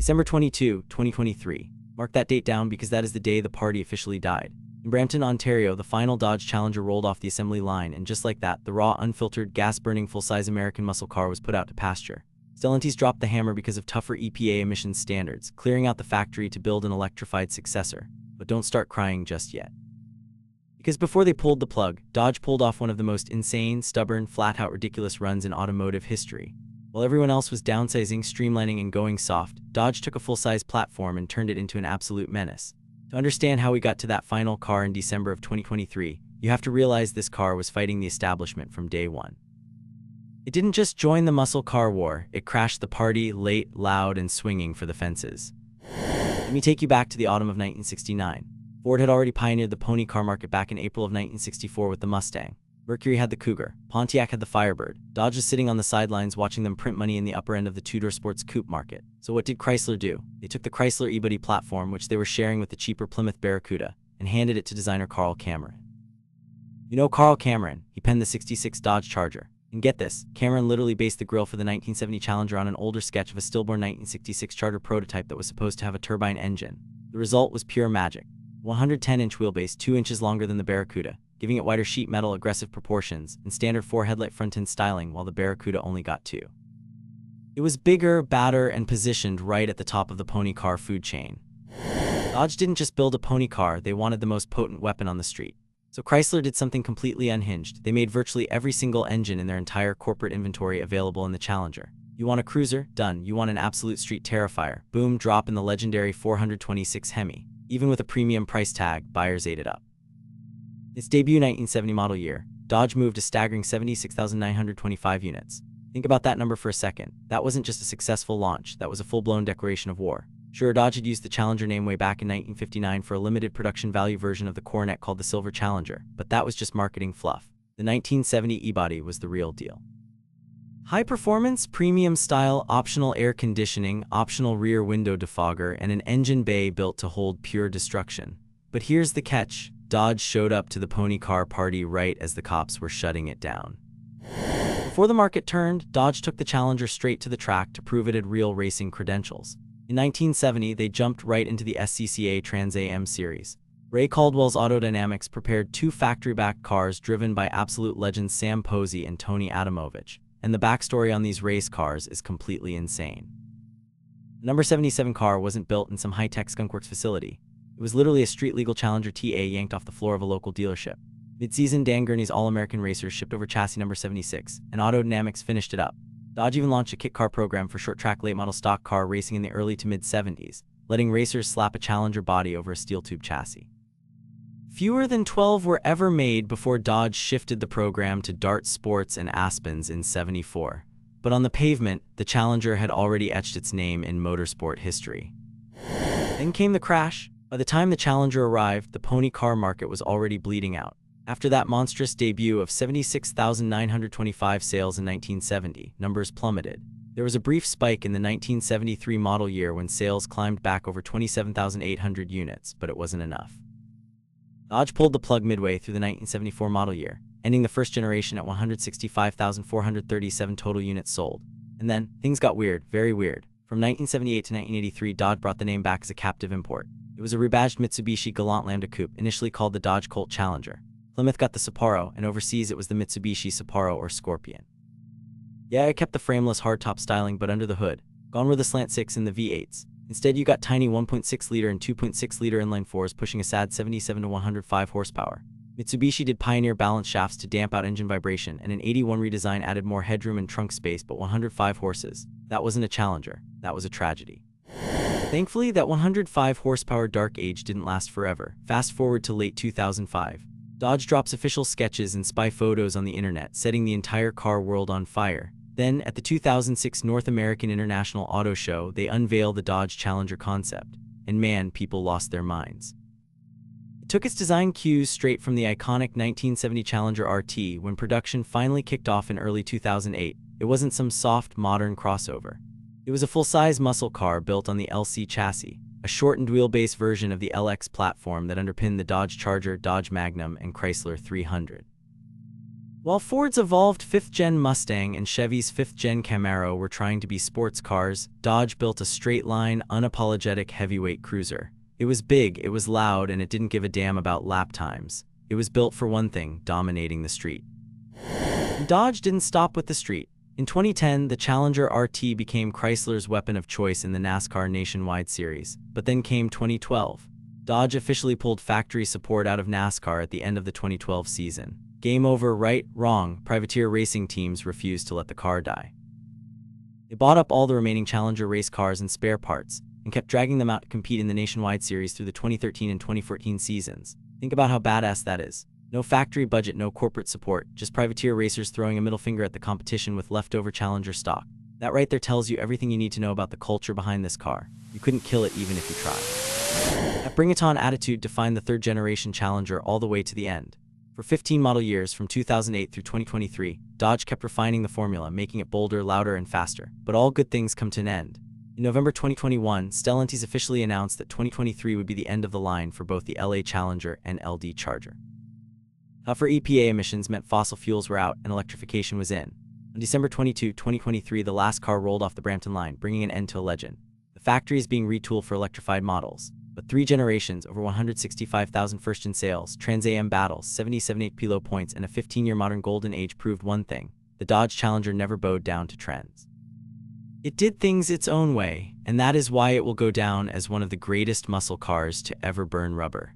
December 22, 2023. Mark that date down because that is the day the party officially died. In Brampton, Ontario, the final Dodge Challenger rolled off the assembly line, and just like that, the raw, unfiltered, gas-burning, full-size American muscle car was put out to pasture. Stellantis dropped the hammer because of tougher EPA emissions standards, clearing out the factory to build an electrified successor. But don't start crying just yet. Because before they pulled the plug, Dodge pulled off one of the most insane, stubborn, flat-out ridiculous runs in automotive history. While everyone else was downsizing, streamlining, and going soft, Dodge took a full-size platform and turned it into an absolute menace. To understand how we got to that final car in December of 2023, you have to realize this car was fighting the establishment from day one. It didn't just join the muscle car war, it crashed the party, late, loud, and swinging for the fences. Let me take you back to the autumn of 1969. Ford had already pioneered the pony car market back in April of 1964 with the Mustang. Mercury had the Cougar, Pontiac had the Firebird. Dodge was sitting on the sidelines watching them print money in the upper end of the two-door sports coupe market. So what did Chrysler do? They took the Chrysler eBuddy platform, which they were sharing with the cheaper Plymouth Barracuda, and handed it to designer Carl Cameron. You know Carl Cameron, he penned the '66 Dodge Charger. And get this, Cameron literally based the grille for the 1970 Challenger on an older sketch of a stillborn 1966 Charger prototype that was supposed to have a turbine engine. The result was pure magic. 110-inch wheelbase, 2 inches longer than the Barracuda, giving it wider sheet metal, aggressive proportions, and standard 4-headlight front-end styling, while the Barracuda only got 2. It was bigger, badder, and positioned right at the top of the pony car food chain. Dodge didn't just build a pony car, they wanted the most potent weapon on the street. So Chrysler did something completely unhinged. They made virtually every single engine in their entire corporate inventory available in the Challenger. You want a cruiser? Done. You want an absolute street terrifier? Boom, drop in the legendary 426 Hemi. Even with a premium price tag, buyers ate it up. Its debut 1970 model year, Dodge moved a staggering 76,925 units. Think about that number for a second. That wasn't just a successful launch, that was a full-blown declaration of war. Sure, Dodge had used the Challenger name way back in 1959 for a limited production value version of the Coronet called the Silver Challenger, but that was just marketing fluff. The 1970 E-Body was the real deal. High performance, premium style, optional air conditioning, optional rear window defogger, and an engine bay built to hold pure destruction. But here's the catch. Dodge showed up to the pony car party right as the cops were shutting it down. Before the market turned, Dodge took the Challenger straight to the track to prove it had real racing credentials. In 1970, they jumped right into the SCCA Trans Am series. Ray Caldwell's Autodynamics prepared 2 factory-backed cars driven by absolute legends Sam Posey and Tony Adamovich, and the backstory on these race cars is completely insane. The number 77 car wasn't built in some high-tech skunkworks facility. It was literally a street-legal Challenger TA yanked off the floor of a local dealership. Mid-season, Dan Gurney's All-American Racers shipped over chassis number 76, and Autodynamics finished it up. Dodge even launched a kit car program for short-track late-model stock car racing in the early to mid-70s, letting racers slap a Challenger body over a steel tube chassis. Fewer than 12 were ever made before Dodge shifted the program to Dart Sports and Aspens in '74. But on the pavement, the Challenger had already etched its name in motorsport history. Then came the crash. By the time the Challenger arrived, the pony car market was already bleeding out. After that monstrous debut of 76,925 sales in 1970, numbers plummeted. There was a brief spike in the 1973 model year when sales climbed back over 27,800 units, but it wasn't enough. Dodge pulled the plug midway through the 1974 model year, ending the first generation at 165,437 total units sold. And then, things got weird, very weird. From 1978 to 1983, Dodge brought the name back as a captive import. It was a rebadged Mitsubishi Galant Lambda Coupe, initially called the Dodge Colt Challenger. Plymouth got the Sapporo, and overseas it was the Mitsubishi Sapporo or Scorpion. Yeah, it kept the frameless hardtop styling, but under the hood, gone were the slant 6 and the V8s. Instead, you got tiny 1.6-liter and 2.6-liter inline 4s pushing a sad 77 to 105 horsepower. Mitsubishi did pioneer balance shafts to damp out engine vibration, and an '81 redesign added more headroom and trunk space, but 105 horses. That wasn't a Challenger. That was a tragedy. Thankfully, that 105 horsepower dark age didn't last forever. Fast forward to late 2005. Dodge drops official sketches and spy photos on the internet, setting the entire car world on fire. Then, at the 2006 North American International Auto Show, they unveil the Dodge Challenger concept. And man, people lost their minds. It took its design cues straight from the iconic 1970 Challenger RT. When production finally kicked off in early 2008, it wasn't some soft, modern crossover. It was a full-size muscle car built on the LC chassis, a shortened wheelbase version of the LX platform that underpinned the Dodge Charger, Dodge Magnum, and Chrysler 300. While Ford's evolved 5th-gen Mustang and Chevy's 5th-gen Camaro were trying to be sports cars, Dodge built a straight-line, unapologetic heavyweight cruiser. It was big, it was loud, and it didn't give a damn about lap times. It was built for one thing: dominating the street. And Dodge didn't stop with the street. In 2010, the Challenger RT became Chrysler's weapon of choice in the NASCAR Nationwide Series. But then came 2012. Dodge officially pulled factory support out of NASCAR at the end of the 2012 season. Game over, right? Wrong. Privateer racing teams refused to let the car die. They bought up all the remaining Challenger race cars and spare parts, and kept dragging them out to compete in the Nationwide Series through the 2013 and 2014 seasons. Think about how badass that is. No factory budget, no corporate support, just privateer racers throwing a middle finger at the competition with leftover Challenger stock. That right there tells you everything you need to know about the culture behind this car. You couldn't kill it even if you tried. That bring-it-on attitude defined the third-generation Challenger all the way to the end. For 15 model years, from 2008 through 2023, Dodge kept refining the formula, making it bolder, louder, and faster. But all good things come to an end. In November 2021, Stellantis officially announced that 2023 would be the end of the line for both the LA Challenger and LD Charger. Tougher EPA emissions meant fossil fuels were out and electrification was in. On December 22, 2023, the last car rolled off the Brampton line, bringing an end to a legend. The factory is being retooled for electrified models. But 3 generations, over 165,000 first-gen sales, Trans Am battles, 77.8 Pilo points, and a 15-year modern golden age proved one thing: the Dodge Challenger never bowed down to trends. It did things its own way, and that is why it will go down as one of the greatest muscle cars to ever burn rubber.